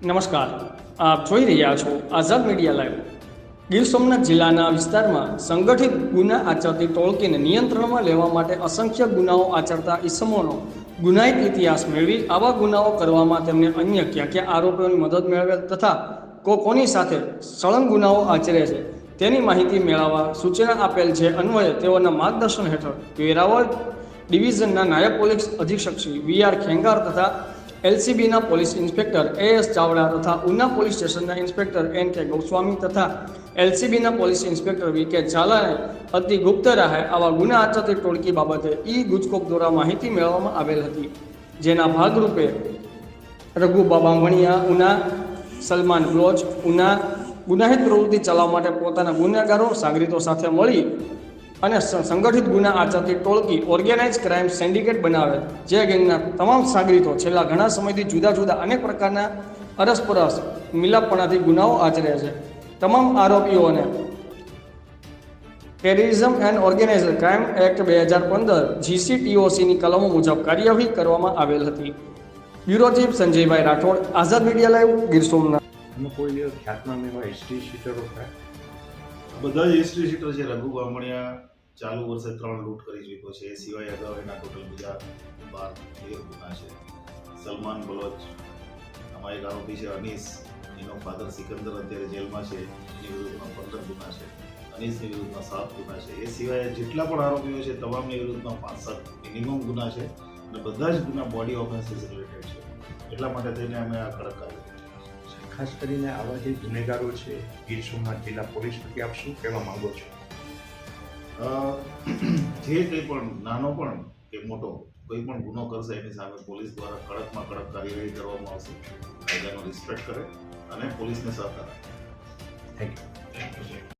નમસ્કાર, આપ જોઈ રહ્યા છો આઝાદ મીડિયા લાઈવ. ગીર સોમનાથ જિલ્લાના વિસ્તારમાં સંગઠિત ગુના આચરતી ટોળકીને નિયંત્રણમાં લેવા માટે અસંખ્ય ગુનાઓ આચરતા ઈસમોનો ગુનાહિત ઇતિહાસ મેળવી આવા ગુનાઓ કરવામાં તેમને અન્ય ક્યાં ક્યાં આરોપીઓની મદદ મેળવેલ તથા કોની સાથે સળંગ ગુનાઓ આચરે છે તેની માહિતી મેળવવા સૂચના આપેલ છે. અન્વયે તેઓના માર્ગદર્શન હેઠળ વેરાવળ ડિવિઝનના નાયબ પોલીસ અધિક્ષક શ્રી વી.આર. ખેંગાર તથા એલસીબીના પોલીસ ઇન્સ્પેક્ટર એ.એસ. ચાવડા તથા ઉના પોલીસ સ્ટેશનના ઇન્સ્પેક્ટર એન.કે. ગોસ્વામી તથા એલસીબીના પોલીસ ઇન્સ્પેક્ટર વી.કે. ઝાલાએ અતિ ગુપ્ત રાહે આવા ગુના આચરતી ટોળકી બાબતે ગુજકોપ દ્વારા માહિતી મેળવવામાં આવેલ હતી. જેના ભાગરૂપે રઘુ બાંભણિયા ઉના, સલમાન બ્લોચ ઉના ગુનાહિત પ્રવૃત્તિ ચલાવવા માટે પોતાના ગુનેગારો સાગરીતો સાથે મળી અને સંગઠિત ગુના આચરતી ટોળકી ઓર્ગેનાઇઝ ક્રાઇમ સિન્ડિકેટ બનાવેલ. જે ગેંગના તમામ સાગરીતો છેલ્લા ઘણા સમયથી જુદા જુદા અનેક પ્રકારના અરસપરસ મિલાપણાથી ગુનાઓ આચરે છે. તમામ આરોપીઓને terrorism and organised crime act 2015 GCTOCની કલમો મુજબ કાર્યવાહી કરવામાં આવેલ હતી. બ્યુરો ચીફ સંજયભાઈ રાઠોડ, આઝાદ મીડિયા લાઈવ, ગીર સોમનાથ. કોઈ ખ્યાતનામ એવા એસટી શીટરો ખરા? બધા જ એસટી શીટર છે. રઘુ બામણિયા ચાલુ વર્ષે 3 લૂંટ કરી ચૂક્યો છે. એ સિવાય અગાઉ એના ટોટલ બીજા 12 ગુના છે. સલમાન બલોચ, આમાં એક આરોપી છે અનીસ, એનો ફાધર સિકંદર અત્યારે જેલમાં છે. એની વિરુદ્ધમાં 15 ગુના છે. અનીસની વિરુદ્ધમાં 7 ગુના છે. એ સિવાય જેટલા પણ આરોપીઓ છે તમામની વિરુદ્ધમાં 5-7 મિનિમમ ગુના છે અને બધા જ ગુના બોડી ઓફેન્સીસ રિલેટેડ છે. એટલા માટે થઈને અમે આ કડક કાર્ય. ખાસ કરીને આવા જે ગુનેગારો છે ગીર સોમનાથ જિલ્લા પોલીસ વતી આપ શું કહેવા માંગો છો? જે કંઈ પણ નાનો પણ કે મોટો કોઈ પણ ગુનો કરશે એની સામે પોલીસ દ્વારા કડકમાં કડક કાર્યવાહી કરવામાં આવશે. કાયદાનો રિસ્પેક્ટ કરે અને પોલીસને સહકાર આપે. Thank you.